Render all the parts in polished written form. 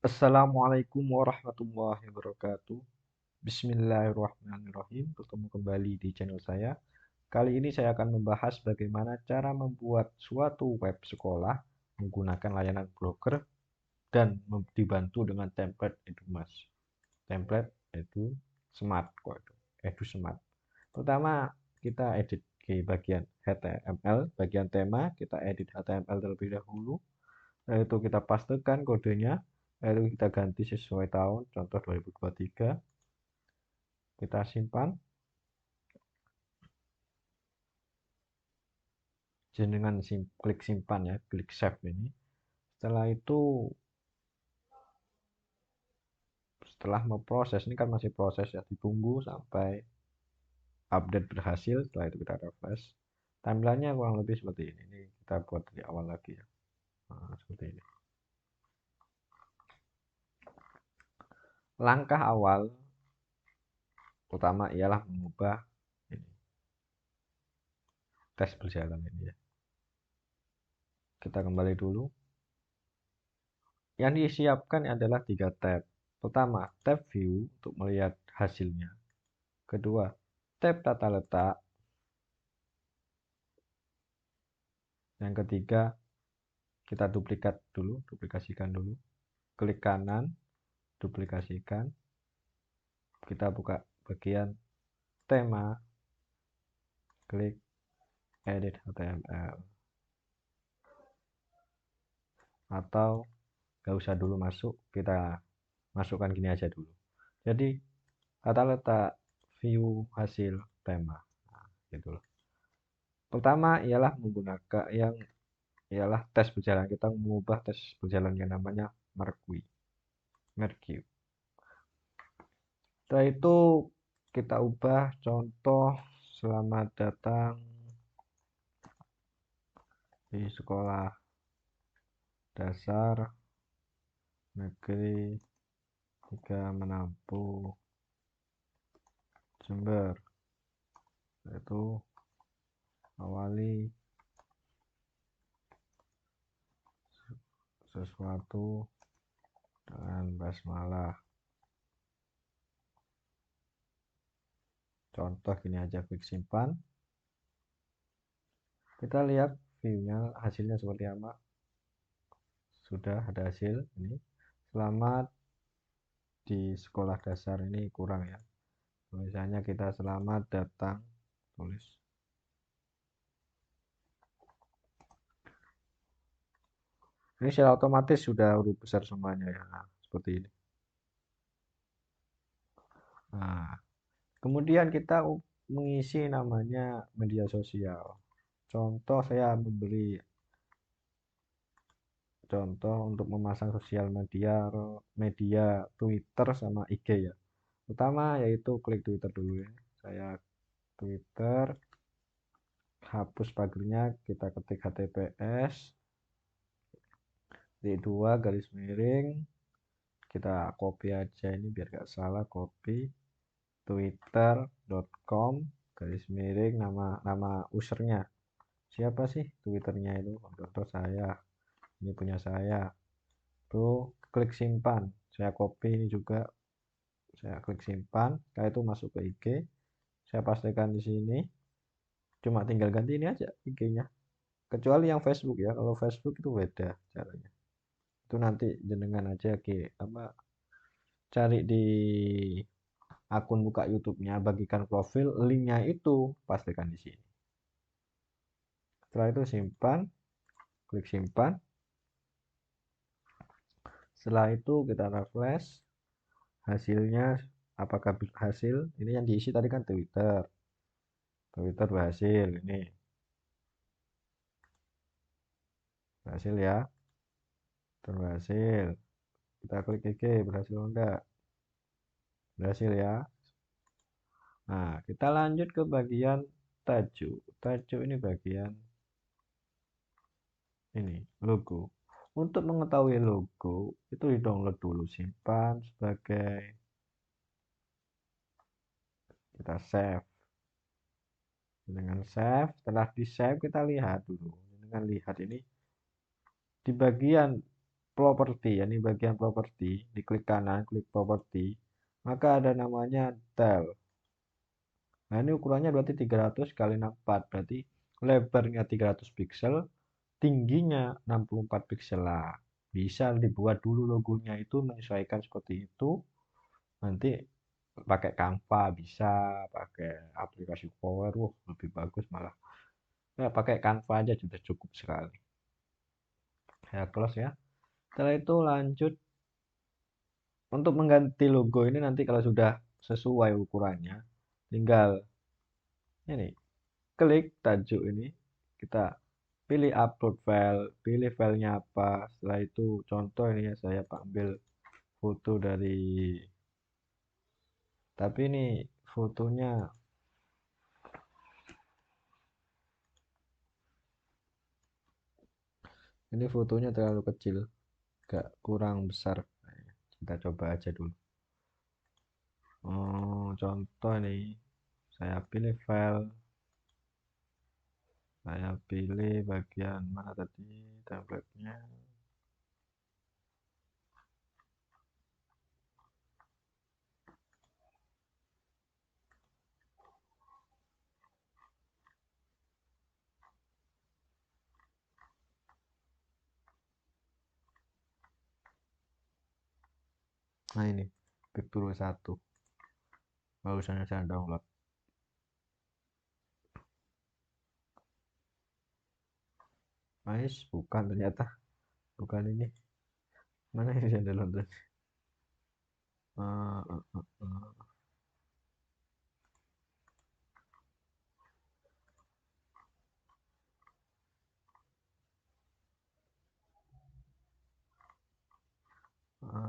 Assalamualaikum warahmatullahi wabarakatuh. Bismillahirrahmanirrahim. Bertemu kembali di channel saya. Kali ini saya akan membahas bagaimana cara membuat suatu web sekolah menggunakan layanan Blogger dan dibantu dengan template EduMas. Template Edu Smart kok itu. Edu Smart. Pertama kita edit di bagian HTML, bagian tema kita edit HTML terlebih dahulu. Itu kita pastekan kodenya, lalu kita ganti sesuai tahun, contoh 2023. Kita simpan. Dengan klik simpan ya, klik save ini. Setelah itu, setelah memproses, ini kan masih proses ya, ditunggu sampai update berhasil. Setelah itu kita refresh. Tampilannya kurang lebih seperti ini. Ini kita buat dari awal lagi ya. Nah, seperti ini. Langkah awal utama ialah mengubah ini, tes berjalan ini ya. Kita kembali dulu. Yang disiapkan adalah 3 tab. Pertama, tab view untuk melihat hasilnya. Kedua, tab tata letak. Yang ketiga, kita duplikasikan dulu. Klik kanan, duplikasikan. Kita buka bagian tema, klik edit HTML. Atau nggak usah dulu masuk, kita masukkan gini aja dulu. Jadi, tata letak view hasil tema. Nah, gitu loh. Pertama ialah menggunakan ialah tes berjalan. Kita mengubah tes berjalan yang namanya Mercury. Setelah itu kita ubah contoh selamat datang di sekolah dasar negeri 3 Menampu Jember. Itu awali sesuatu dengan basmalah. Contoh gini aja, klik simpan. Kita lihat view-nya, hasilnya seperti apa. Sudah ada hasil ini. Selamat di sekolah dasar ini kurang ya. Misalnya kita selamat datang, tulis. Ini secara otomatis sudah huruf besar semuanya ya. Nah, seperti ini. Nah, kemudian kita mengisi namanya media sosial. Contoh saya memberi contoh untuk memasang sosial media Twitter sama IG ya. Pertama yaitu klik Twitter dulu ya. Saya Twitter, hapus pagernya, kita ketik HTTPS D2 garis miring, kita copy aja ini biar gak salah, copy twitter.com garis miring nama usernya. Siapa sih Twitternya itu? Contoh saya, ini punya saya. Tuh klik simpan. Saya copy ini juga. Saya klik simpan. Setelah itu masuk ke IG. Saya pastikan di sini. Cuma tinggal ganti ini aja IG-nya. Kecuali yang Facebook ya. Kalau Facebook itu beda caranya. Itu nanti jenengan aja cari di akun buka YouTube-nya, bagikan profil, linknya itu pastikan di sini. Setelah itu simpan, klik simpan. Setelah itu kita refresh hasilnya, apakah hasil. Ini yang diisi tadi kan Twitter berhasil, ini berhasil ya, berhasil. Kita klik IG, berhasil enggak, berhasil ya. Nah, kita lanjut ke bagian tajuk ini bagian ini logo. Untuk mengetahui logo itu di download dulu, simpan sebagai, kita save. Dengan save, setelah di save kita lihat dulu. Dengan lihat ini di bagian properti, ini bagian properti, diklik kanan, klik properti, maka ada namanya tel. Nah, ini ukurannya berarti 300 kali 64, berarti lebarnya 300 pixel, tingginya 64 pixel lah. Bisa dibuat dulu logonya itu menyesuaikan seperti itu. Nanti pakai Canva bisa, pakai aplikasi Power, wah lebih bagus malah. Ya, pakai Canva aja sudah cukup sekali. Ya, close ya. Setelah itu lanjut untuk mengganti logo ini nanti kalau sudah sesuai ukurannya, tinggal ini klik tajuk ini, kita pilih upload file, pilih filenya apa. Setelah itu contoh ini ya saya ambil foto dari, tapi ini fotonya terlalu kecil, agak kurang besar. Kita coba aja dulu. Contoh nih, saya pilih file, saya pilih bagian mana tadi template-nya. Nah ini Picturo 1, barusan saya download. Nice, bukan ternyata, bukan ini. Mana yang saya download? Uh, uh, uh, uh.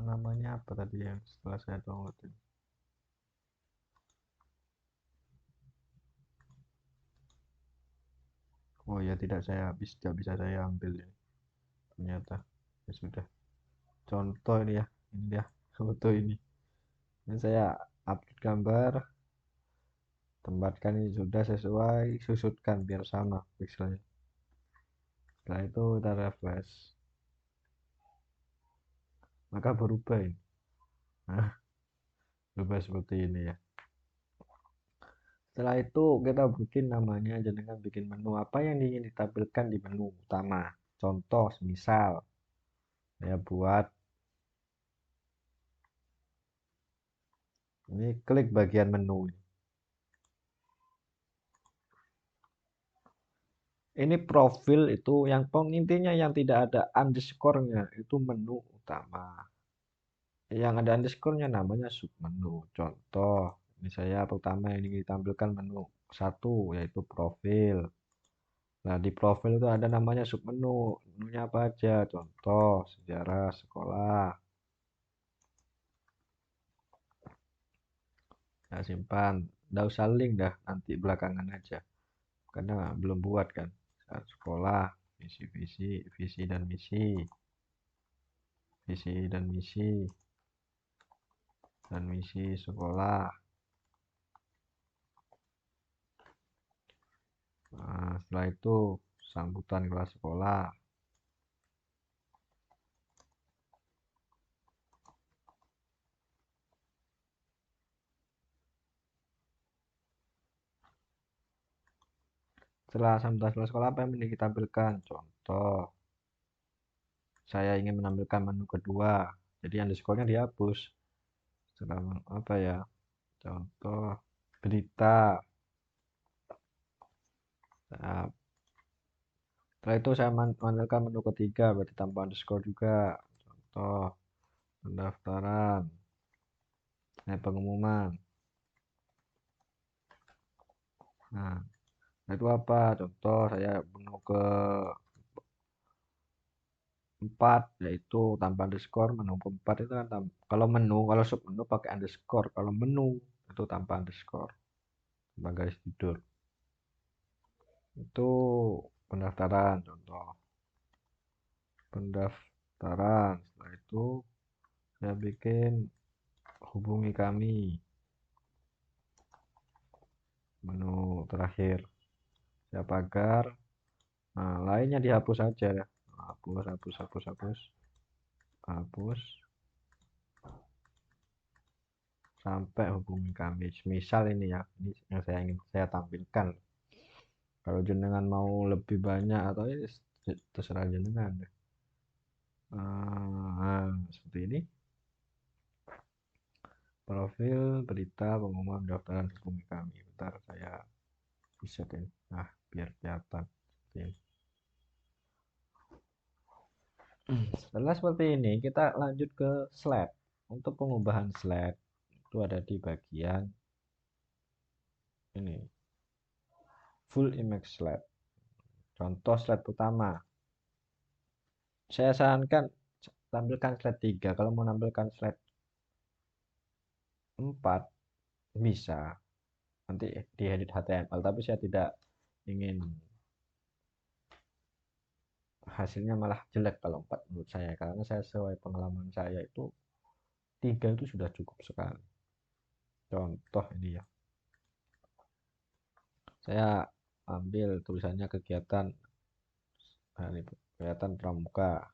Namanya apa tadi yang setelah saya download ini? Oh ya tidak bisa saya ambil ini. Ternyata ya sudah. Contoh ini ya foto ini. Ini saya upload gambar, tempatkan ini sudah sesuai, susutkan biar sama pixelnya. Setelah itu kita refresh, maka berubah ini. Nah, berubah seperti ini ya. Setelah itu kita bikin namanya, jenengan bikin menu apa yang ingin ditampilkan di menu utama. Contoh, misal saya buat ini, klik bagian menu. Ini profil itu yang intinya yang tidak ada underscore-nya itu menu utama. Yang ada underscore-nya namanya submenu. Contoh, ini saya pertama yang ingin ditampilkan menu satu yaitu profil. Nah, di profil itu ada namanya submenu. Menunya apa aja? Contoh, sejarah sekolah. Nah, simpan. Nggak usah link dah, nanti belakangan aja. Karena belum buat kan. Sekolah, visi-visi, visi dan misi. Visi dan misi. Dan misi sekolah. Nah, setelah itu sambutan kelas sekolah. Setelah sambutan kelas sekolah apa yang ingin kita tampilkan? Contoh, saya ingin menampilkan menu kedua. Jadi underscore-nya dihapus. Setelah apa ya? Contoh berita. Nah, setelah itu saya menampilkan menu ketiga berarti tanpa underscore juga. Contoh pendaftaran, pengumuman. Nah, itu apa? Contoh saya menu ke 4 yaitu tanpa underscore. Menu keempat itu kan kalau sub menu pakai underscore, kalau menu itu tanpa underscore, tanpa garis tidur. Itu pendaftaran, contoh pendaftaran. Setelah itu saya bikin hubungi kami, menu terakhir saya pagar. Nah, lainnya dihapus saja ya. Hapus, hapus, hapus, hapus. hapus sampai hubungi kami. Misal ini ya, ini yang ingin saya tampilkan. Kalau jenengan mau lebih banyak atau ini terserah jenengan. Seperti ini. Profil berita pengumuman pendaftaran hubungi kami. Bentar saya bisa ini. Nah, biar kelihatan. Seperti ini. Setelah seperti ini, kita lanjut ke slide. Untuk pengubahan slide itu ada di bagian ini, full image slide. Contoh slide pertama. Saya sarankan tampilkan slide 3. Kalau mau nampilkan slide 4 bisa. Nanti diedit HTML, tapi saya tidak ingin hasilnya malah jelek kalau 4 menurut saya, karena saya sesuai pengalaman saya itu 3 itu sudah cukup sekali. Contoh ini ya. Saya ambil tulisannya kegiatan kegiatan pramuka.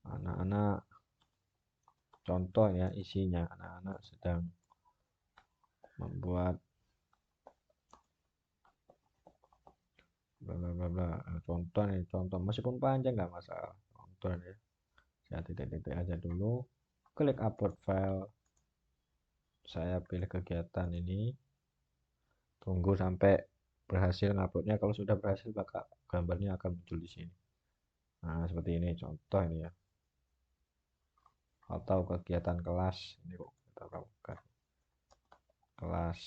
Anak-anak, contoh ya isinya, anak-anak sedang membuat bla bla bla bla. Contoh nih, contoh meskipun panjang nggak masalah. Contoh ya. Saya titik-titik aja dulu. Klik upload file. Saya pilih kegiatan ini. Tunggu sampai berhasil nguploadnya. Kalau sudah berhasil maka gambarnya akan muncul di sini. Nah, seperti ini contoh ini ya. Atau kegiatan kelas ini kok kita lakukan. Kelas.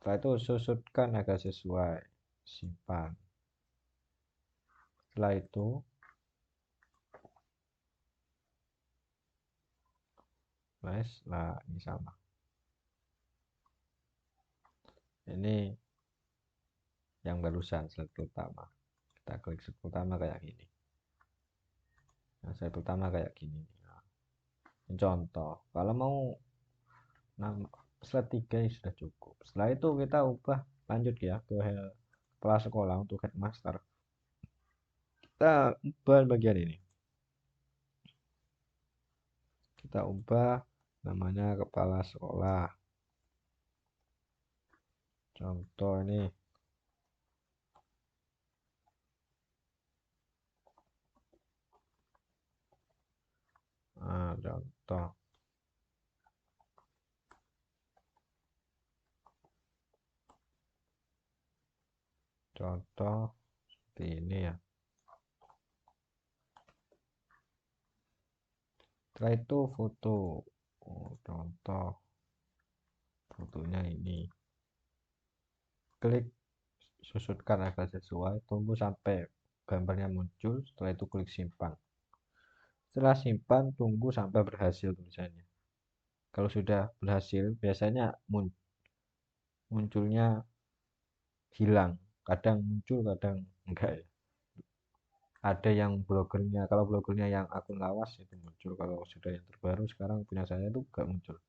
Setelah itu susutkan agar sesuai. Simpan. Setelah itu flash. Nah, ini sama. Ini yang barusan slide pertama. Kita klik slide pertama kayak gini. Nah, slide pertama kayak gini. Nah, ini contoh. Kalau mau slide 3 sudah cukup. Setelah itu kita ubah lanjut ya ke kepala sekolah untuk headmaster. Kita ubah bagian ini. Kita ubah namanya kepala sekolah. Contoh ini. Nah, contoh. Contoh seperti ini ya. Setelah itu foto. Contoh fotonya ini. Klik susutkan agar sesuai. Tunggu sampai gambarnya muncul. Setelah itu klik simpan. Setelah simpan, tunggu sampai berhasil tulisannya. Kalau sudah berhasil, biasanya munculnya hilang. Kadang muncul, kadang enggak ya. Ada yang blogernya, kalau blogernya yang akun lawas itu muncul. Kalau sudah yang terbaru sekarang punya saya itu enggak muncul.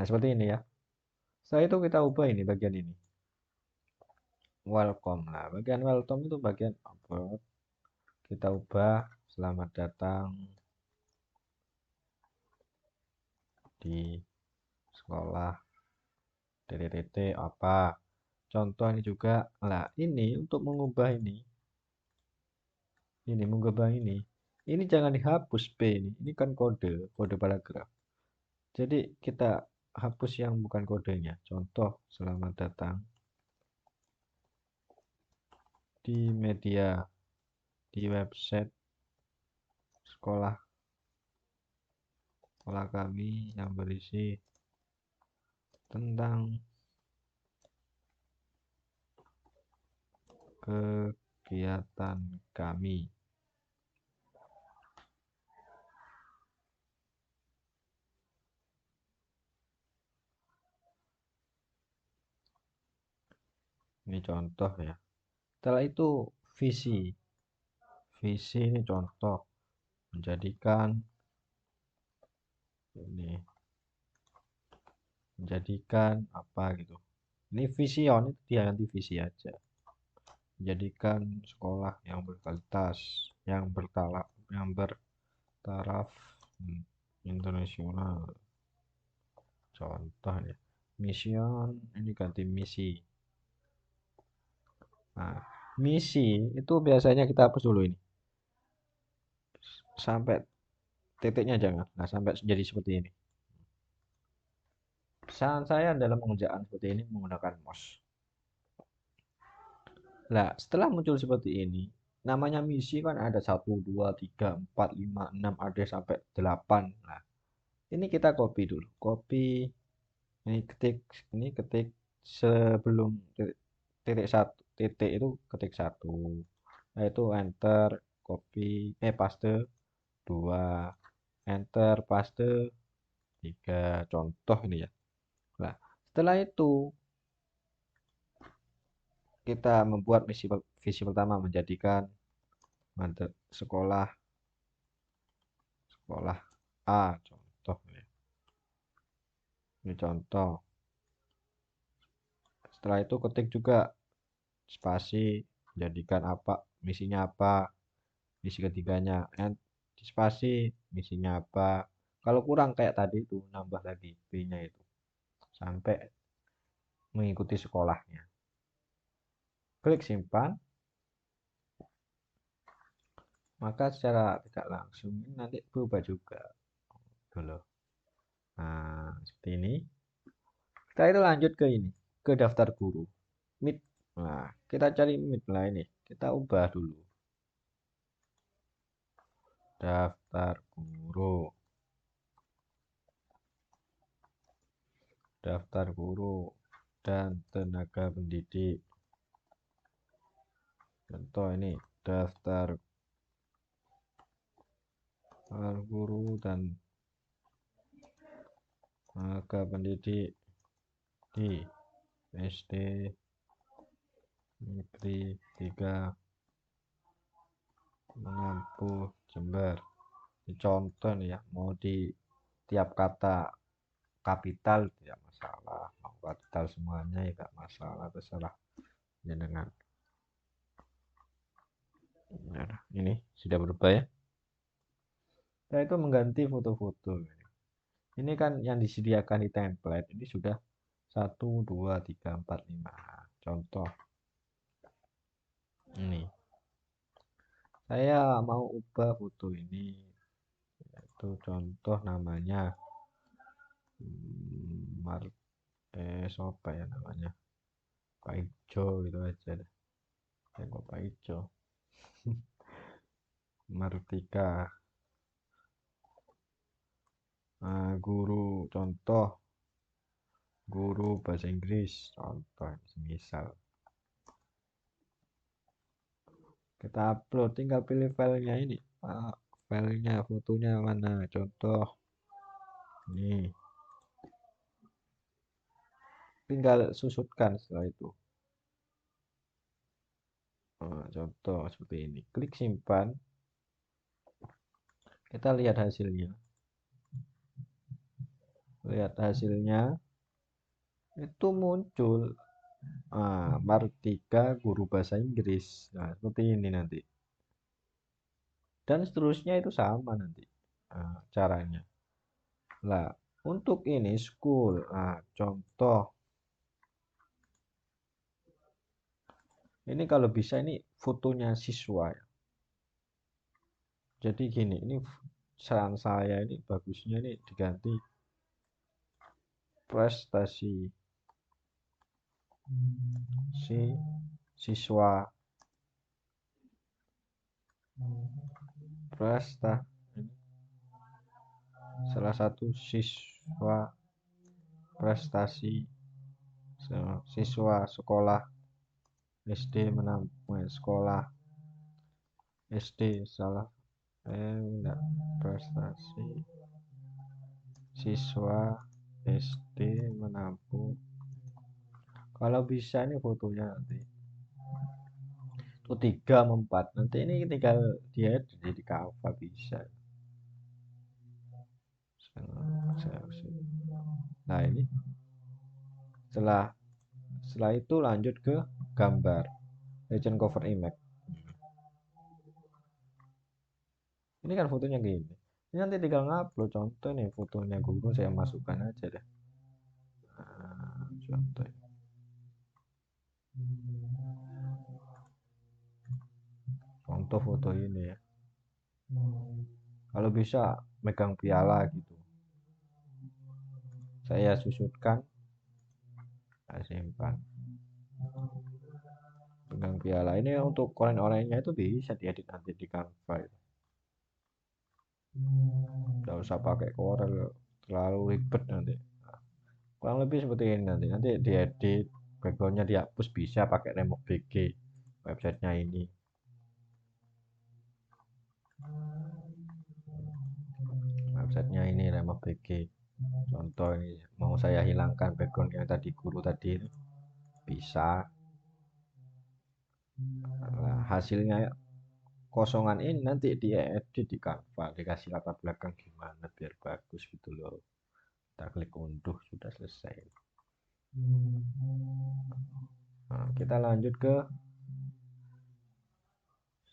Nah, seperti ini ya. Setelah itu kita ubah ini bagian ini. Welcome. Nah, bagian welcome itu bagian upload. Kita ubah selamat datang di sekolah DTT apa. Contoh ini juga. Nah, ini untuk mengubah ini mengubah ini jangan dihapus P ini kan kode paragraf. Jadi kita hapus yang bukan kodenya. Contoh selamat datang di media, di website sekolah kami yang berisi tentang kegiatan kami. Ini contoh ya. Setelah itu visi. Visi ini contoh menjadikan ini menjadikan apa gitu. Ini vision itu dia ganti visi aja. Menjadikan sekolah yang berkualitas, yang bertaraf internasional. Contoh ya, mission ini ganti misi. Nah, misi itu biasanya kita hapus dulu ini. Sampai titiknya jangan. Nah, sampai jadi seperti ini. Saran saya dalam pengerjaan seperti ini menggunakan mouse. Nah, setelah muncul seperti ini, namanya misi kan ada 1, 2, 3, 4, 5, 6, ada sampai 8. Nah, ini kita copy dulu. Copy, ini ketik sebelum titik satu, titik itu ketik satu. Nah, itu enter, copy, paste 2, enter, paste 3. Contoh ini ya. Nah, setelah itu kita membuat visi pertama menjadikan sekolah sekolah A, contoh ya. Ini contoh. Setelah itu ketik juga spasi, jadikan apa, misinya apa, misi ketiganya, and spasi, misinya apa. Kalau kurang kayak tadi itu nambah lagi B-nya itu sampai mengikuti sekolahnya. Klik simpan, maka secara tidak langsung ini nanti berubah juga. Dulu. Nah, seperti ini. Kita itu lanjut ke ini, ke daftar guru. Meet. Nah, kita cari Meet lah ini. Kita ubah dulu. Daftar guru. Daftar guru dan tenaga pendidik. Contoh ini, daftar guru dan tenaga pendidik di SD Negeri 3 Menampu Jember. Ini contoh nih ya, mau di tiap kata kapital tidak masalah, mau kapital semuanya ya tidak masalah, terserah jenengan. Nah, ini sudah berubah ya. Nah, itu mengganti foto-foto. Ini kan yang disediakan di template ini sudah 1, 2, 3, 4, 5. Contoh ini. Saya mau ubah foto ini. Itu contoh namanya siapa ya namanya? Pak Ijo gitu aja deh. Tengok Pak Ijo. Martika. Guru contoh guru bahasa Inggris contoh misal kita upload tinggal pilih filenya ini filenya fotonya mana contoh ini tinggal susutkan setelah itu contoh seperti ini klik simpan kita lihat hasilnya itu muncul Martika guru bahasa Inggris. Nah seperti ini nanti dan seterusnya itu sama nanti caranya. Nah, untuk ini school. Nah, contoh. Ini kalau bisa ini fotonya siswa ya. Jadi gini, ini saran saya ini bagusnya ini diganti prestasi si siswa prestasi salah satu siswa prestasi siswa sekolah SD menampung sekolah SD salah enggak prestasi siswa SD menampung kalau bisa ini fotonya nanti itu 3, 4 nanti ini tinggal dia jadi cover bisa nah ini setelah setelah itu lanjut ke gambar Legend cover image. Ini kan fotonya gini. Ini nanti tinggal ngupload contoh nih fotonya guru, saya masukkan aja deh. Nah, contoh. Contoh foto ini ya. Kalau bisa megang piala gitu. Saya susutkan, saya simpan. Pegang piala ini untuk koren-orennya itu bisa diedit nanti di Canva itu. Nggak usah pakai Corel, terlalu ribet nanti. Nah, kurang lebih seperti ini nanti diedit, backgroundnya dihapus bisa pakai Remote BG websitenya ini. Websitenya ini Remote BG. Contoh ini mau saya hilangkan background yang tadi guru tadi ini bisa. Nah, hasilnya kosongan ini nanti diedit di Canva, dikasih latar belakang gimana biar bagus gitu loh. Kita klik unduh, sudah selesai. Nah, kita lanjut ke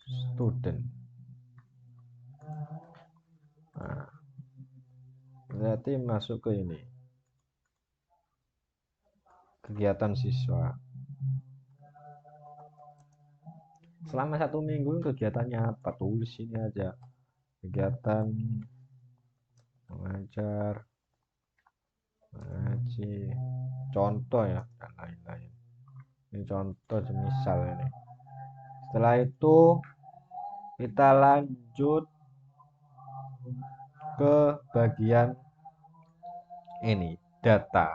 student. Nah, berarti masuk ke ini kegiatan siswa. Selama 1 minggu kegiatannya apa? Tulis ini aja. Kegiatan mengajar, mengaji, contoh ya, dan lain-lain. Ini contoh semisal ini. Setelah itu kita lanjut ke bagian ini, data.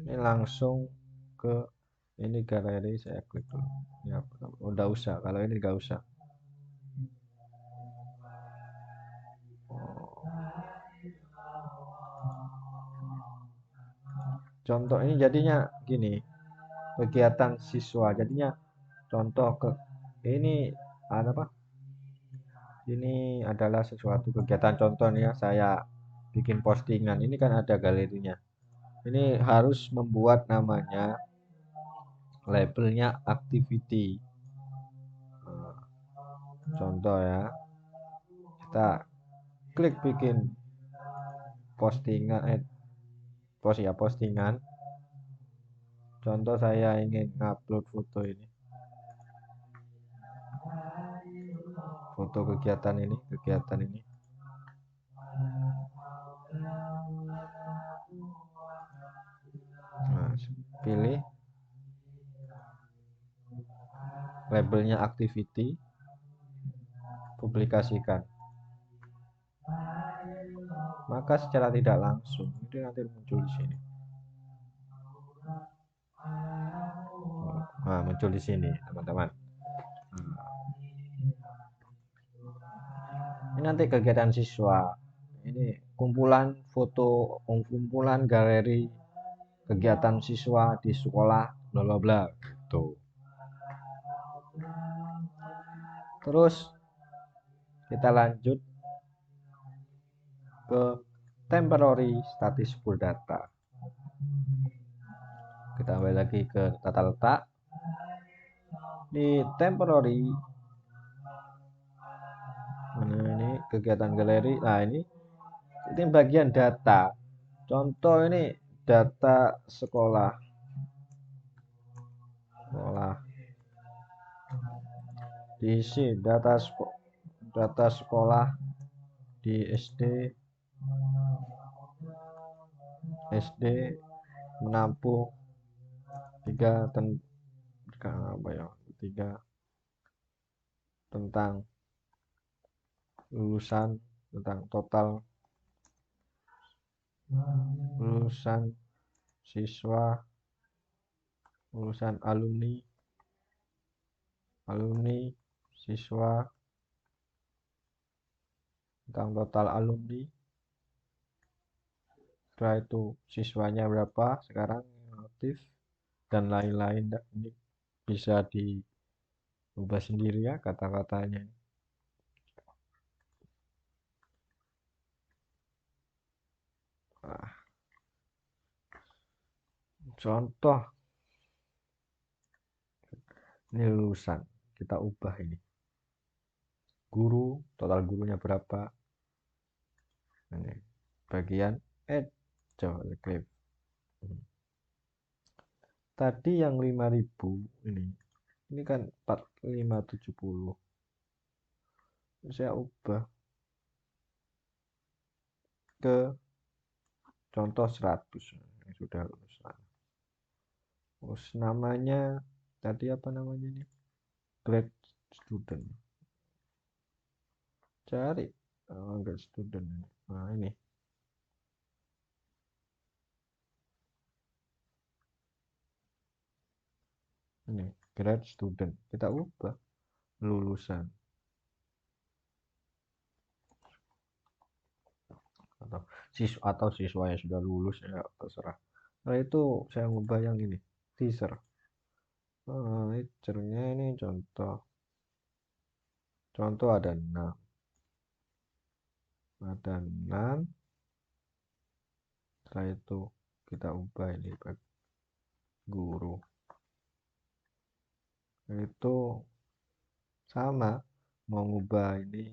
Ini langsung ke ini galeri, saya klik dulu. Ya, udah usah. Kalau ini nggak usah. Contoh ini jadinya gini, kegiatan siswa. Jadinya contoh ke ini ada apa? Ini adalah sesuatu kegiatan contoh nih ya, saya bikin postingan. Ini kan ada galerinya. Ini harus membuat namanya labelnya activity. Nah, contoh ya, kita klik bikin postingan, postingan. Contoh saya ingin ngupload foto ini, foto kegiatan ini. Nah, pilih labelnya activity, publikasikan. Maka secara tidak langsung itu nanti muncul di sini. Nah, muncul di sini, teman-teman. Ini nanti kegiatan siswa. Ini kumpulan foto, kumpulan galeri kegiatan siswa di sekolah, bla bla bla gitu. Terus kita lanjut ke temporary statistical data. Kita kembali lagi ke tata letak. Di temporary, mana ini kegiatan galeri. Nah, ini bagian data. Contoh ini data sekolah. Diisi data sekolah di SD menampung tiga tentang lulusan, tentang total lulusan siswa, lulusan alumni siswa, tentang total alumni. Setelah itu siswanya berapa sekarang aktif dan lain-lain. Ini bisa diubah sendiri ya kata-katanya. Contoh Ini lulusan. Kita ubah ini. Guru, total gurunya berapa? Ini bagian add JavaScript. Tadi yang 5.000 ini kan 4570. Saya ubah ke contoh 100 yang sudah lulus. Terus namanya tadi apa namanya nih? Grade student. Cari grade student. Nah, ini. Ini grade student. Kita ubah lulusan atau siswa yang sudah lulus ya terserah. Nah itu saya ngubah yang ini teaser. Teasernya ini contoh ada 6, setelah itu kita ubah ini guru itu sama, mau ngubah ini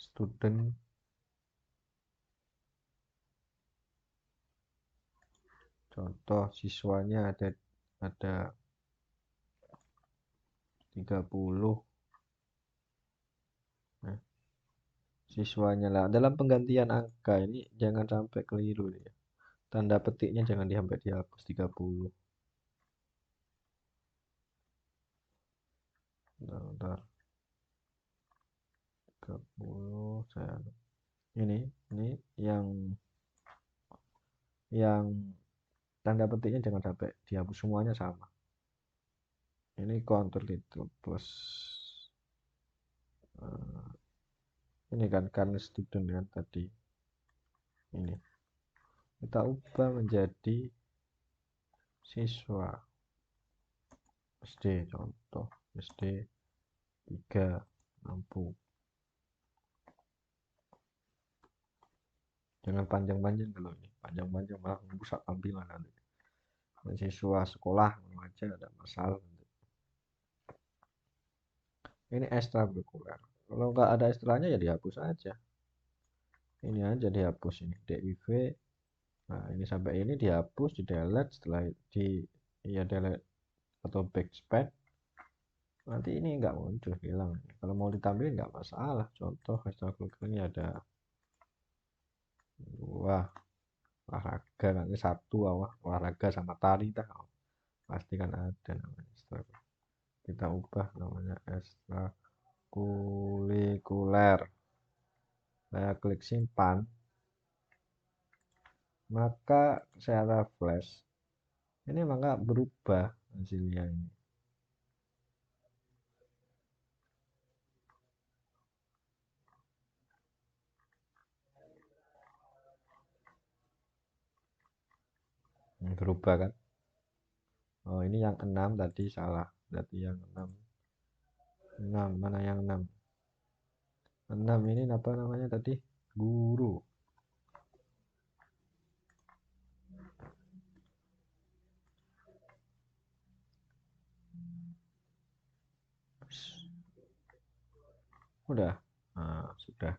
student contoh siswanya ada 30. Nah, siswanya lah dalam penggantian angka ini jangan sampai keliru ya. Tanda petiknya jangan sampai dihapus 30. Bentar. 30 saya ini yang tanda petiknya jangan sampai dihapus, semuanya sama. Ini control itu plus ini kan karena student kan tadi ini kita ubah menjadi siswa SD, contoh SD 3 mampu. Jangan panjang-panjang dulu ini, panjang-panjang malah merusak tampilan nanti. Siswa sekolah aja ada masalah. Ini ekstrakurikuler. Kalau nggak ada ekstranya ya dihapus aja. Ini aja dihapus ini DIV. Nah ini sampai ini dihapus, di delete, setelah ya delete atau backspace. Nanti ini nggak muncul, hilang. Kalau mau ditampilin nggak masalah. Contoh ekstrakurikuler ini ada wah olahraga, nanti satu olahraga sama tari pasti kan ada namanya kita ubah namanya ekstrakurikuler. Saya klik simpan, maka saya refresh ini maka berubah hasilnya ini. Berubah kan. Oh ini yang 6 tadi salah, berarti yang 6 mana yang 6 ini apa namanya tadi, guru. Udah, nah, sudah,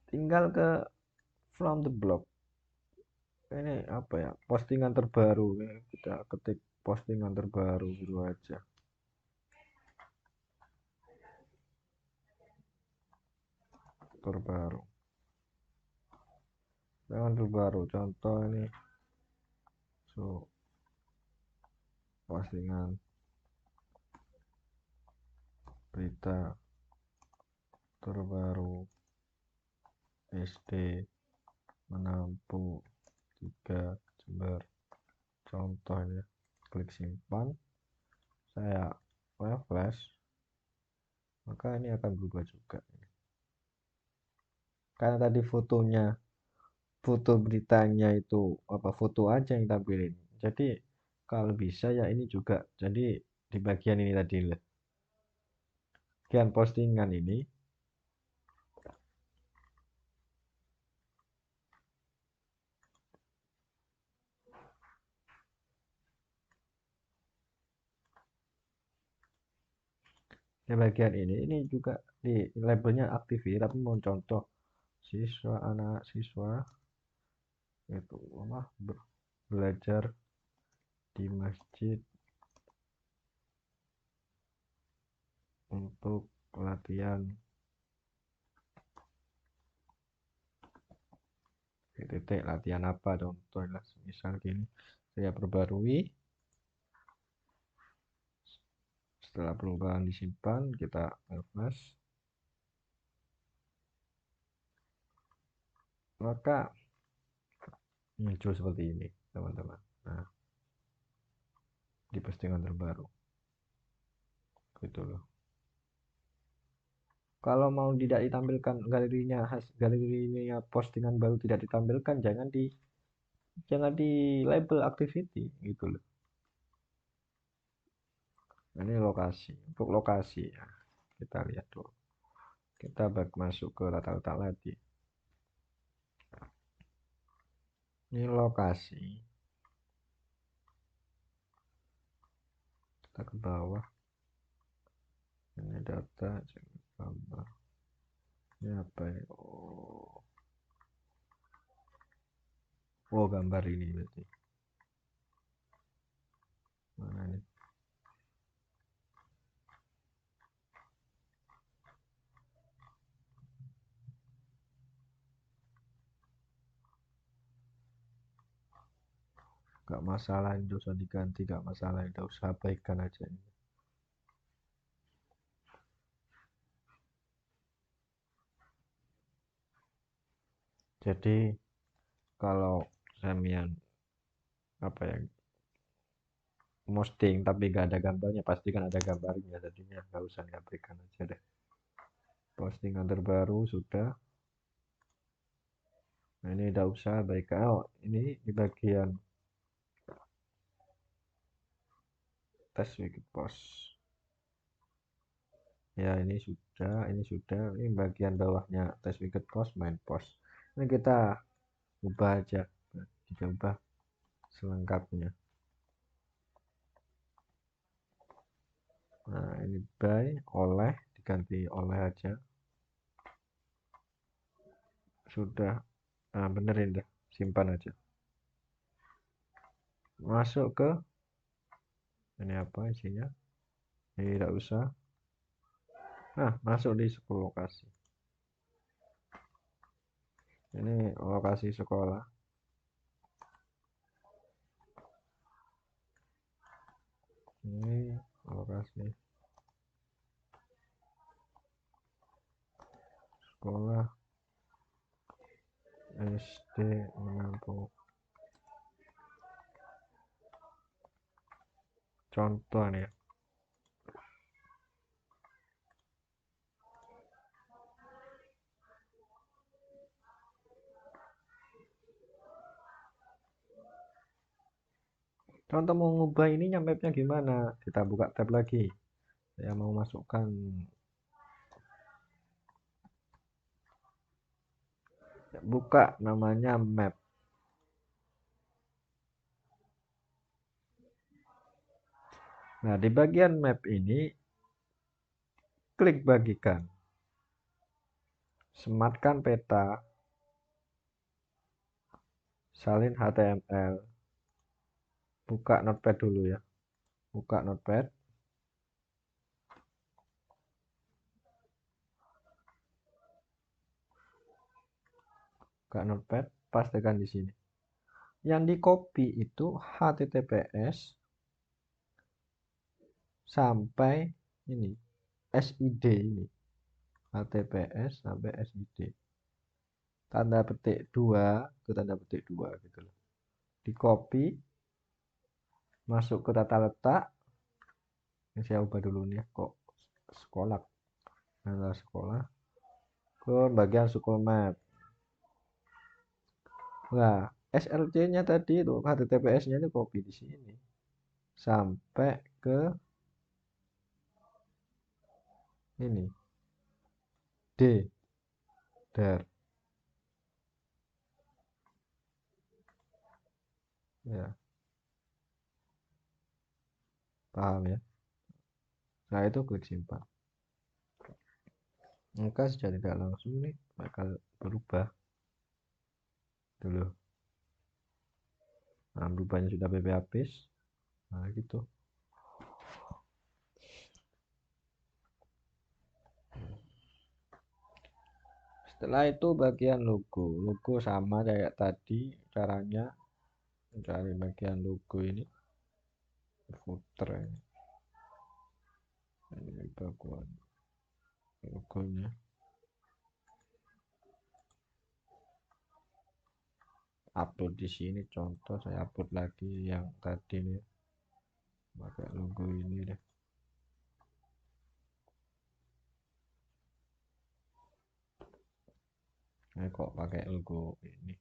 tinggal ke from the blog. Ini apa ya, postingan terbaru ya, kita ketik postingan terbaru gitu aja. Terbaru contoh ini postingan berita terbaru SD Menampu 3 Jember, contohnya. Klik simpan, saya refresh, maka ini akan berubah juga karena tadi foto beritanya itu foto aja yang tampilin. Jadi kalau bisa ya ini juga, jadi di bagian ini tadi bagian postingan ini Di bagian ini juga di labelnya activity, tapi mau contoh siswa, anak siswa itu belajar di masjid untuk latihan titik latihan apa dong, misal gini saya perbarui. Setelah perubahan disimpan, kita refresh, maka muncul seperti ini teman-teman. Nah, di postingan terbaru gitu loh. Kalau mau tidak ditampilkan galerinya postingan baru tidak ditampilkan, jangan di label activity gitu loh. Ini lokasi, untuk lokasi ya. Kita lihat dulu. Kita masuk ke tata lagi. Ini lokasi. Kita ke bawah. Ini data, gambar. Ini apa ya? Oh, gambar ini berarti. Mana nih? Gak masalah, ini usah diganti, gak masalah, udah usah abaikan aja ini. Jadi kalau Samian apa ya, posting tapi gak ada gambarnya, pasti kan ada gambarnya, jadinya gak usah diabaikan aja deh. Postingan terbaru sudah. Nah, ini udah usah abaikan. Oh, ini di bagian test wicked post. Ya, ini ini bagian bawahnya test wicked post, main post. Ini kita ubah aja, dicoba selengkapnya. Nah, ini by oleh, diganti oleh aja. Sudah. Nah, benerin dah, simpan aja. Masuk ke ini apa isinya? Ini tidak usah. Nah, masuk di 10 lokasi. Ini lokasi sekolah. Ini lokasi sekolah SD Menampung. Contoh nih ya. Contoh mau ngubah ini nyampe-nya gimana? Kita buka tab lagi. Saya mau masukkan buka namanya map. Nah, di bagian map ini klik bagikan. Sematkan peta. Salin HTML. Buka notepad dulu ya. Buka notepad. Buka notepad, pastikan di sini. Yang di copy itu HTTPS sampai ini SID ini. HTTPS sampai SID. Tanda petik 2 ke tanda petik 2 gitu loh. Di copy, masuk ke tata letak. Ini saya ubah dulu nih kok sekolah. Nama sekolah ke bagian school map. Nah, SLC-nya tadi itu HTTPS-nya itu copy di sini sampai ke ini D dar ya, paham ya. Nah, itu klik simpan. maka secara tidak langsung ini bakal berubah dulu. Nah, berubahnya sudah PP habis. Nah, gitu. Setelah itu bagian logo. Logo sama kayak tadi caranya cari bagian logo ini footer ini bagian logonya. Upload di sini contoh saya upload lagi yang tadi nih pakai logo ini deh. Nah, kok pakai logo ini?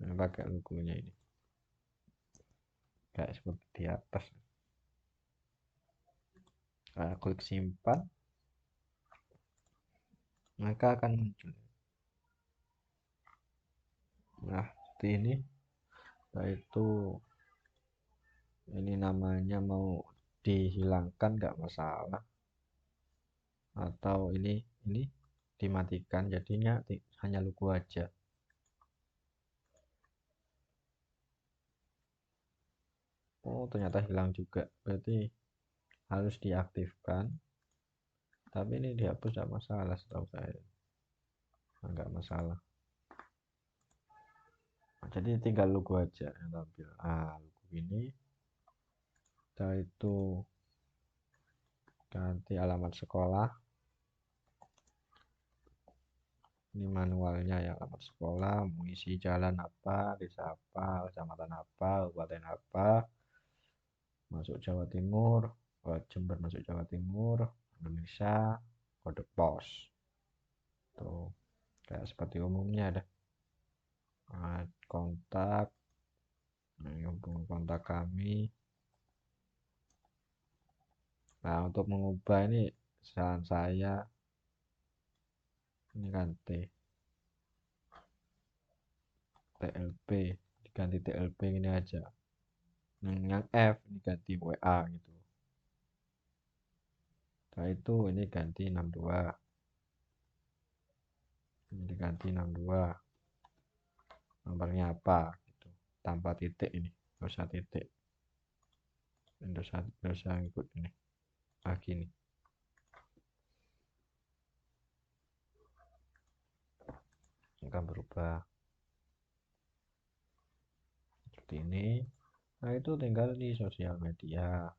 Nah, pakai logonya ini. Kayak seperti di atas. Nah, klik simpan, maka akan muncul. Nah, seperti ini. Nah, itu ini namanya mau dihilangkan nggak masalah. Atau ini dimatikan jadinya hanya logo aja. Oh, ternyata hilang juga. Berarti harus diaktifkan. Tapi ini dihapus tidak masalah setahu saya. Enggak masalah. Nah, jadi tinggal logo aja yang tampil. Ah, logo ini. Setelah itu ganti alamat sekolah. Ini manualnya ya, alamat sekolah, mau isi jalan apa, desa apa, kecamatan apa, kabupaten apa, masuk Jawa Timur, Jember masuk Jawa Timur, Indonesia, kode pos. Tuh, kayak seperti umumnya ada. Nah, kontak, nah, hubungi kontak kami. Nah, untuk mengubah ini saran saya ini ganti TLP, diganti TLP ini aja. Yang F diganti WA gitu. Setelah itu ini ganti 62. Ini diganti 62. Nomornya apa gitu. Tanpa titik ini, nggak usah titik. Nggak usah ikut ini. Lagi nih. Akan berubah seperti ini. Nah, itu tinggal di sosial media.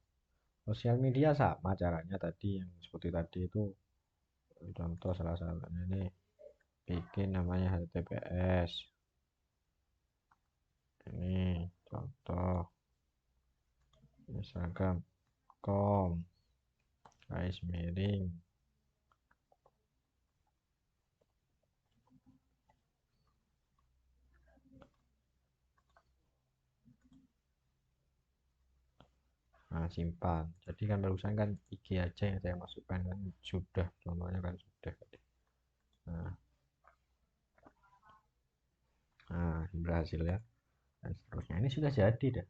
Sosial media sama caranya tadi yang seperti tadi itu contoh salah satunya nih bikin namanya HTTPS. Ini contoh Instagram com garis miring. Nah, simpan. Jadi kan barusan kan IG aja yang saya masukkan kan sudah, contohnya kan sudah. Nah, berhasil ya. Dan seterusnya. Ini sudah jadi dah.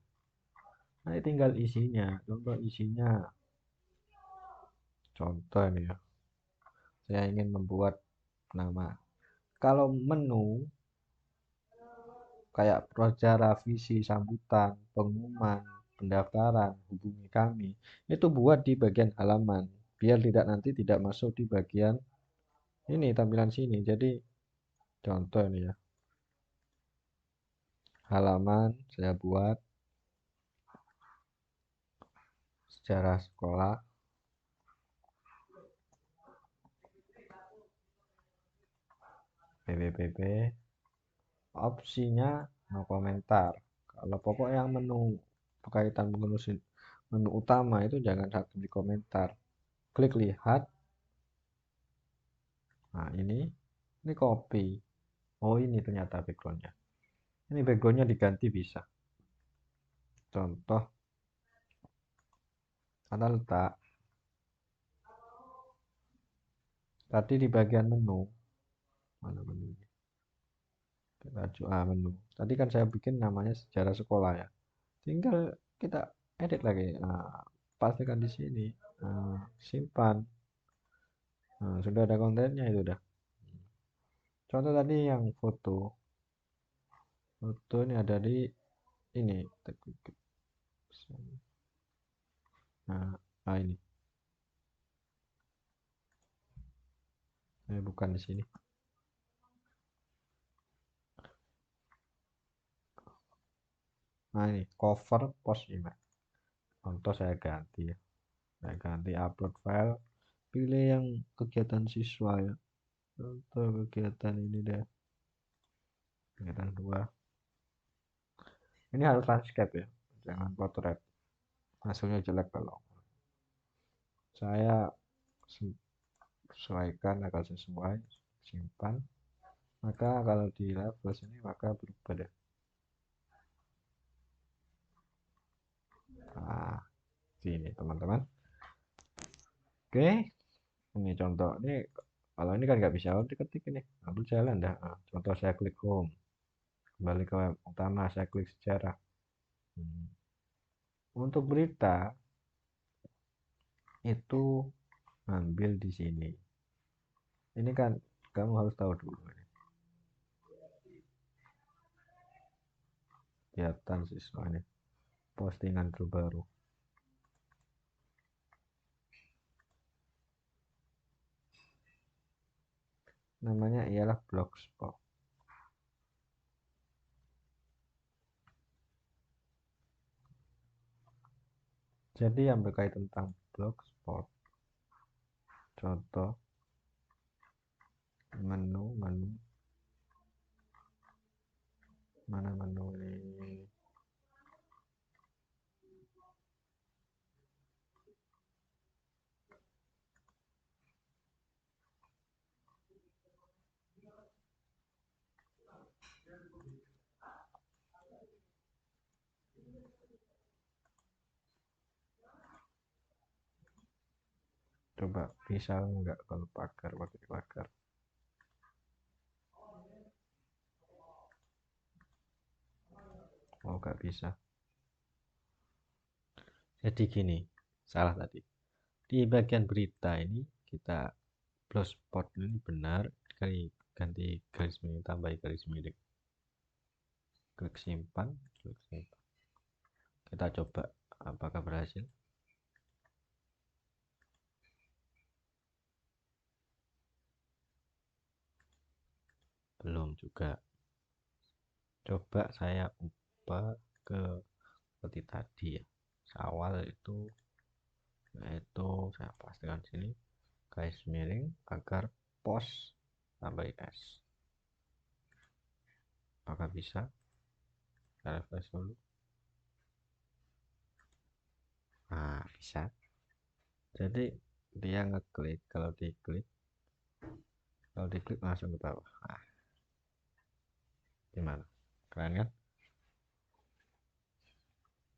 Nah, tinggal isinya. Contoh isinya. Contoh ini ya. Saya ingin membuat nama. Kalau menu kayak pracara, visi, sambutan, pengumuman, pendaftaran, hubungi kami. Itu buat di bagian halaman. Biar tidak nanti tidak masuk di bagian ini tampilan sini. Jadi contoh ini ya. Halaman saya buat sejarah sekolah. PPPP. Opsinya no komentar. Kalau pokok yang menu berkaitan menu utama itu jangan satu di komentar. Klik lihat. Nah, ini copy. Oh, ini ternyata backgroundnya. Ini backgroundnya diganti bisa. Contoh tata letak. Tadi di bagian menu. Mana menu? Menu. Tadi kan saya bikin namanya sejarah sekolah ya. Tinggal kita edit lagi. Nah, pastikan di sini. Simpan. Nah, sudah ada kontennya itu udah. Contoh tadi yang foto. Foto ini ada di ini. Nah, ini. Bukan di sini. Nah, ini cover post email. Contoh saya ganti ya. Saya ganti upload file. Pilih yang kegiatan siswa ya. Contoh kegiatan ini deh. Kegiatan 2. Ini harus landscape ya. Jangan portrait. Hasilnya jelek kalau. Saya sesuaikan agar sesuai. Simpan. Maka kalau di level sini maka berubah deh. Nah, sini teman-teman. Oke, ini contoh. Ini kalau ini kan nggak bisa diketik ini. Ambil jalan dah. Nah, contoh saya klik home. Kembali ke web utama, saya klik sejarah. Untuk berita itu ambil di sini. Ini kan kamu harus tahu dulu ini. Kegiatan siswa ini. Postingan terbaru. Namanya ialah blogspot. Jadi yang berkaitan tentang blogspot. Contoh menu mana menu ini. Coba bisa nggak kalau pakai pagar. Oh nggak bisa. Jadi gini, salah tadi. Di bagian berita ini kita blogspot ini benar, ganti garis miring, tambah garis miring. Klik simpan. Kita coba apakah berhasil. Belum juga. Coba saya ubah ke seperti tadi ya. Awal itu yaitu saya pastikan sini garis miring agar post tambah s. Apakah bisa? Kita refresh dulu. Nah, bisa. Jadi dia ngeklik, kalau diklik langsung ke bawah. Nah, gimana? Keren kan?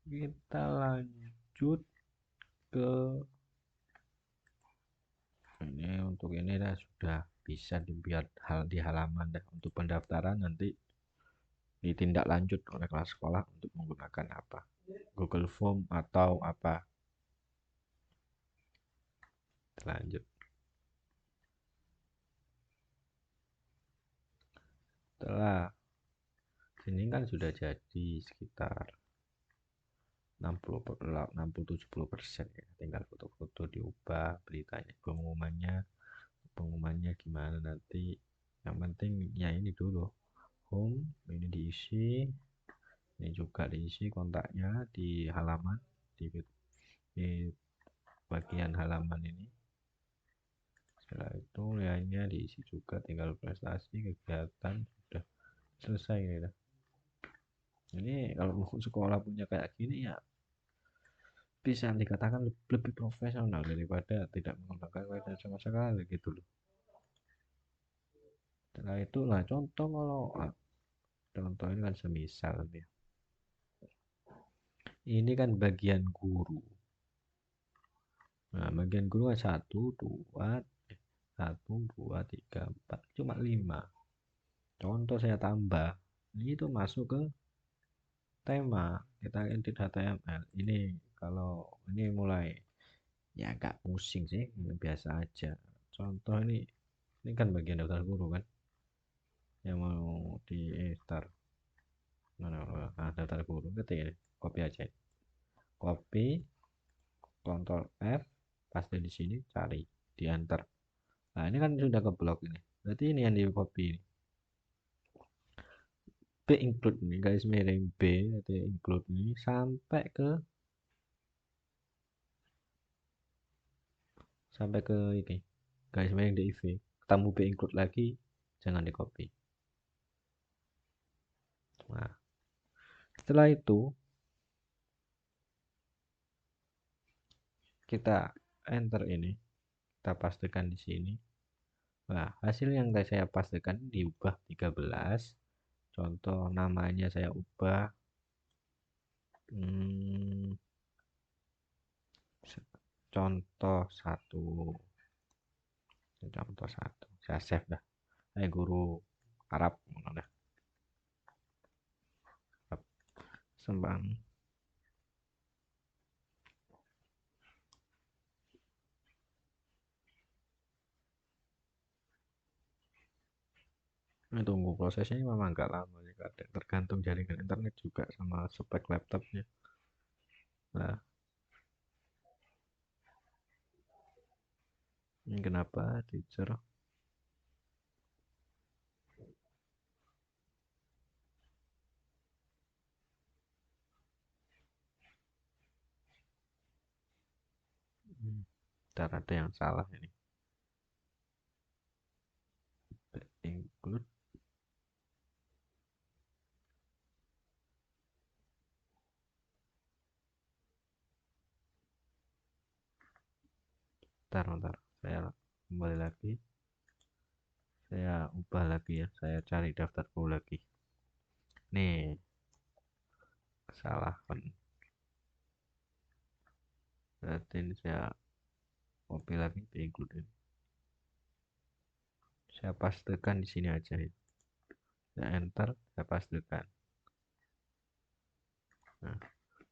Kita lanjut ke ini. Untuk ini dah sudah bisa dibuat di halaman dah. Untuk pendaftaran nanti ditindak lanjut oleh kelas sekolah untuk menggunakan apa? Google Form atau apa? Lanjut. Setelah sini kan sudah jadi sekitar 60-70% ya. Tinggal foto-foto diubah, beritanya, pengumumannya gimana nanti. Yang penting ya ini dulu. Home ini diisi, ini juga diisi kontaknya di halaman, di bagian halaman ini. Setelah itu lainnya diisi juga, tinggal prestasi, kegiatan, sudah selesai ya. Ini kalau mau sekolah punya kayak gini ya bisa dikatakan lebih profesional daripada tidak menggunakan website sama sekali gitu loh. Setelah itu lah contoh, kalau contoh ini kan semisal ya. Ini kan bagian guru. Nah, bagian guru kan 1, 2, 3, 4, cuma 5. Contoh saya tambah. Ini itu masuk ke tema. Kita edit HTML. Ini Kalau ini mulai ya agak pusing sih, biasa aja. Contoh ini kan bagian daftar guru kan, yang mau di start. Nah, daftar guru ketik ini, copy aja. Copy, Ctrl F, paste di sini, cari, di enter. Nah, ini kan sudah ke blok ini. Berarti ini yang di copy ini. B include ini garis miring B atau include ini sampai ke ini garis miring div, ketemu B include lagi, jangan di copy. Nah, setelah itu kita enter ini, kita pastikan di sini. Nah, hasil yang tadi saya pastikan diubah 13. Contoh namanya saya ubah hmm, contoh satu, saya save dah. Guru Arab, mana Arab Sembang. Ini tunggu prosesnya memang agak lama sih, tergantung jaringan internet juga sama spek laptopnya. Nah, ini kenapa teacher ntar ada yang salah ini. Include ntar saya kembali lagi, saya ubah lagi ya, saya cari daftarku lagi nih, salah kan. Berarti ini saya copy lagi ke include ini. Saya pastekan di sini aja ya. Saya enter, saya pastekan. Nah,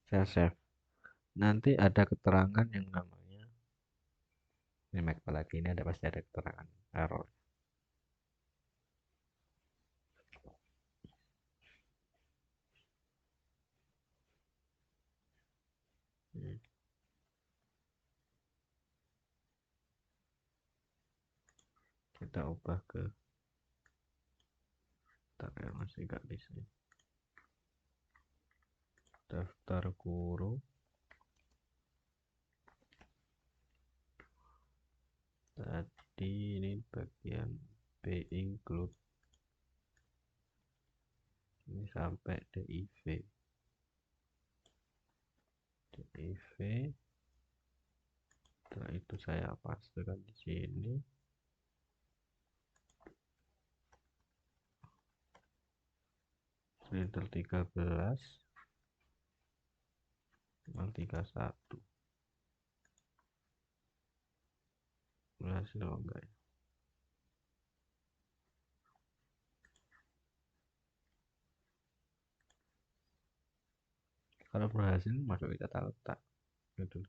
saya save. Nanti ada keterangan yang namanya ini Mac lagi, ini ada pasti ada keterangan error. Kita ubah ke masih nggak bisa. Daftar guru tadi ini bagian B include ini sampai div setelah itu saya pastikan di sini printer 13 31 berhasil enggak ya. Kalau berhasil masuk kita letak gitu.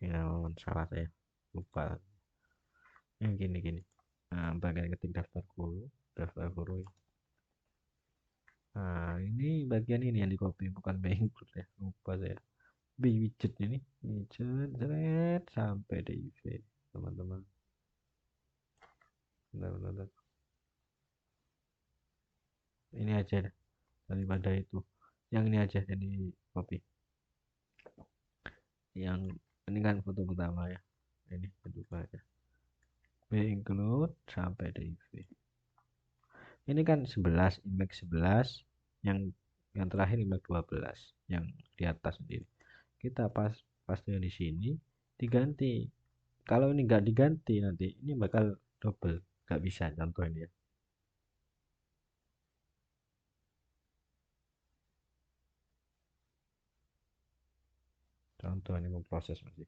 Kira salah saya, lupa yang gini. Nah, bagian ketik daftar guru. Nah, ini bagian ini yang di copy, bukan by include ya, lupa saya. B widget ini, widget sampai div teman-teman. Benar. Ini aja deh, daripada itu. Yang ini aja jadi copy. Yang ini kan foto pertama ya. Ini kedua aja. B include sampai div. Ini kan 11, image 11, yang terakhir image 12, yang di atas sendiri. Kita paste di sini, diganti. Kalau ini nggak diganti nanti ini bakal double, nggak bisa contoh ini ya. contoh ini mau proses masih.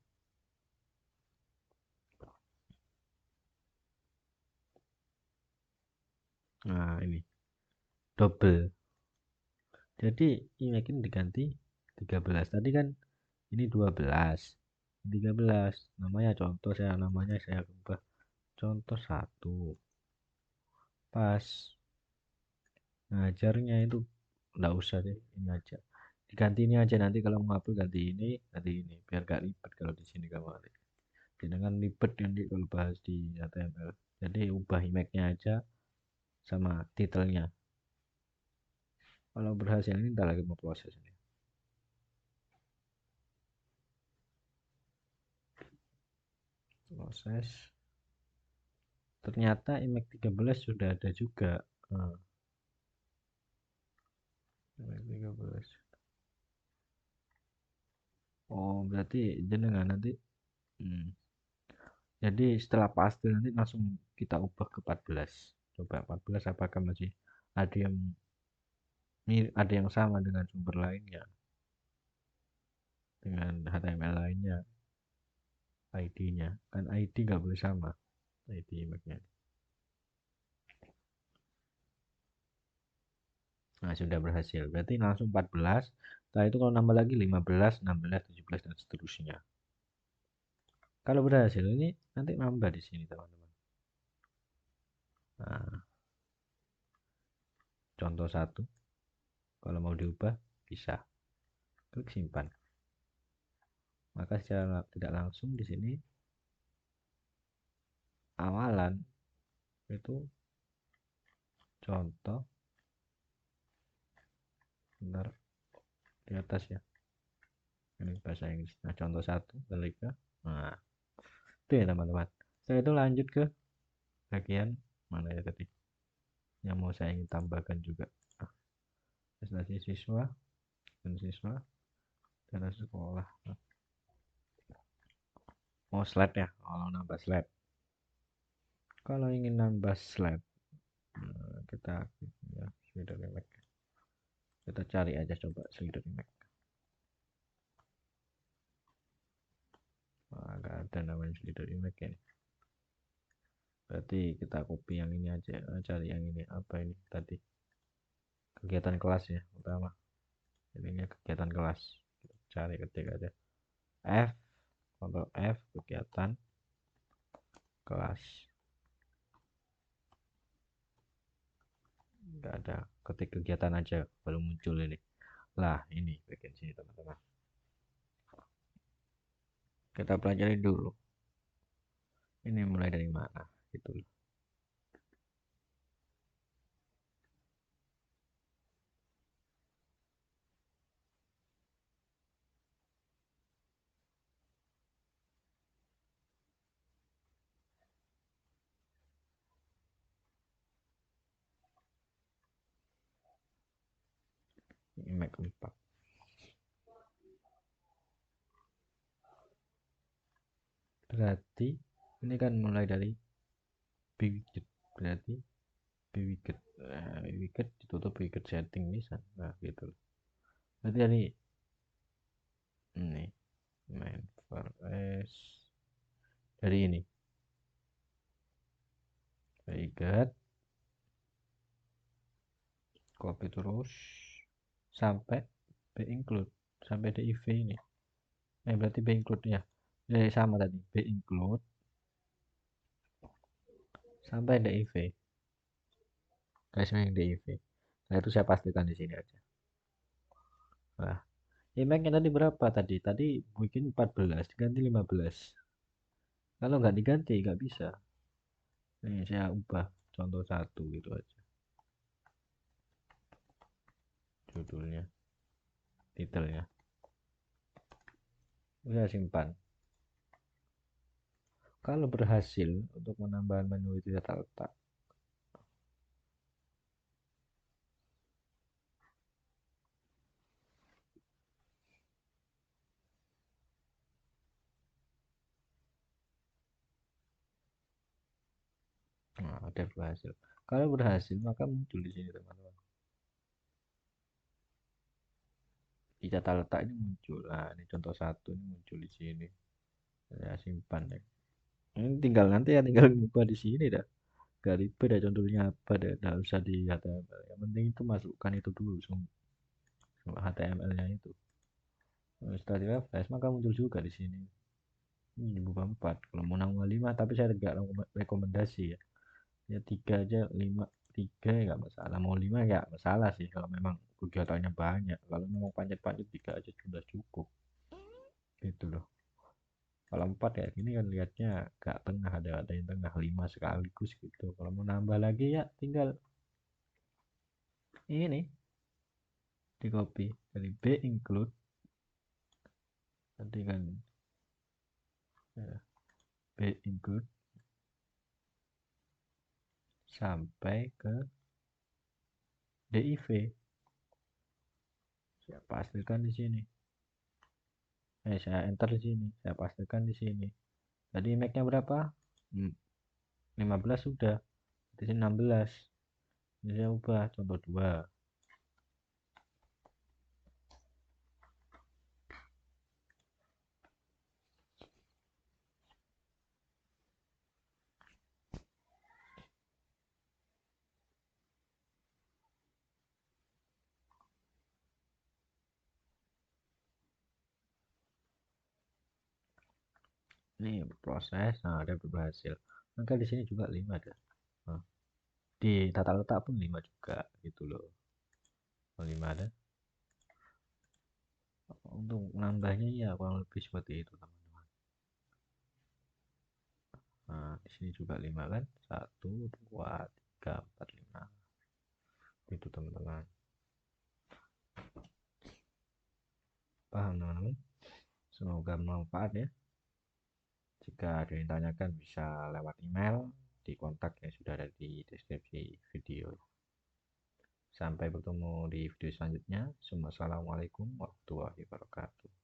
Nah, ini double. Jadi IMAX ini diganti 13. Tadi kan ini 12. 13. Namanya contoh saya ubah contoh satu. Pas ngajarnya itu enggak usah deh, ini aja. Diganti ini aja nanti kalau mau upload ganti ini, biar gak ribet kalau di sini kamu. Jangan ribet nanti kalau bahas di HTML. Jadi ubah image-nya aja sama titelnya. Kalau berhasil ini ntar lagi mau proses ini. Proses. Ternyata image 13 sudah ada juga. Nah, image 13. Oh, berarti jenengan nanti jadi setelah pasti nanti langsung kita ubah ke 14. Coba 14 apakah masih ada yang ada yang sama dengan sumber lainnya, dengan HTML lainnya, ID-nya. Kan ID nggak boleh sama, ID image-nya. Nah, sudah berhasil. Berarti langsung 14. Setelah itu kalau nambah lagi 15, 16, 17 dan seterusnya. Kalau berhasil ini nanti nambah di sini, teman-teman. Nah, contoh satu. Kalau mau diubah bisa. Klik simpan. Maka secara tidak langsung di sini awalan itu contoh bentar di atas ya. Ini bahasa Inggris. Nah, contoh satu balik ke. Nah, itu ya teman-teman. Setelah itu lanjut ke bagian mana ya tadi yang mau saya ingin tambahkan juga. Prestasi siswa dan siswa dan sekolah. Mau slide ya, kalau nambah slide. Kalau ingin nambah slide, kita ya, slider image. Kita cari aja coba slider image. Nggak ada namanya slider image ya. Berarti kita copy yang ini aja, cari yang ini. Apa ini tadi? Kegiatan kelas ya, utama. Ini kegiatan kelas. Kita cari ketik aja. F, Ctrl F, kegiatan kelas. Nggak ada, ketik kegiatan aja baru muncul ini. Lah, ini bagian sini teman-teman. Kita pelajari dulu. Ini mulai dari mana? Gitu. Image 4. Berarti ini kan mulai dari widget. Berarti widget. Widget ditutup widget setting bisa. Nah, gitu. Berarti ini main first dari ini. Widget copy terus sampai b include sampai div ini. Berarti b include ya. Jadi sama tadi b include sampai div. Garis yang div. Nah, itu saya pastikan di sini aja. Nah, image-nya tadi berapa tadi? Tadi bikin 14, diganti 15. Kalau nggak diganti nggak bisa. Ini saya ubah contoh satu gitu aja. Judulnya, titelnya. Saya simpan. Kalau berhasil untuk menambah menu itu data letak. Nah, ada berhasil. Kalau berhasil maka muncul di sini teman-teman. di tata letak ini muncul. Nah, ini contoh satu ini muncul di sini. Saya simpan ya. Ini tinggal nanti ya tinggal buka di sini dah. Gak ribet dah contohnya apa dah. Nggak usah di HTML. Yang penting itu masukkan itu dulu semua HTML-nya itu. Nah, setelah di refresh maka muncul juga di sini. Ini buka 4. Kalau mau nambah 5 tapi saya tidak rekomendasi ya. Ya 3 aja 5 3 ya nggak masalah. Mau 5 ya masalah sih kalau memang kegiatannya banyak. Kalau memang panjat-panjat 3 aja sudah cukup. Gitu loh. Kalau 4 ya ini kan lihatnya gak tengah ada yang tengah 5 sekaligus gitu. Kalau mau nambah lagi ya tinggal ini di copy dari B include nanti kan ya, B include sampai ke DIV. Saya pastikan di sini. Saya enter di sini. Saya pastikan di sini. Tadi make-nya berapa? 15 sudah. Di sini 16. Ini saya ubah contoh 2. Ini proses. Nah, ada berhasil. Maka di sini juga 5 ada. Nah, di tata letak pun 5 juga gitu loh. 5 ada. Untuk nambahnya ya kurang lebih seperti itu teman-teman. Nah, di sini juga 5 kan? 1 2 3 4 5. Itu teman-teman. Paham teman-teman? Semoga bermanfaat ya. Jika ada yang tanyakan bisa lewat email di kontak yang sudah ada di deskripsi video. Sampai bertemu di video selanjutnya. Assalamualaikum warahmatullahi wabarakatuh.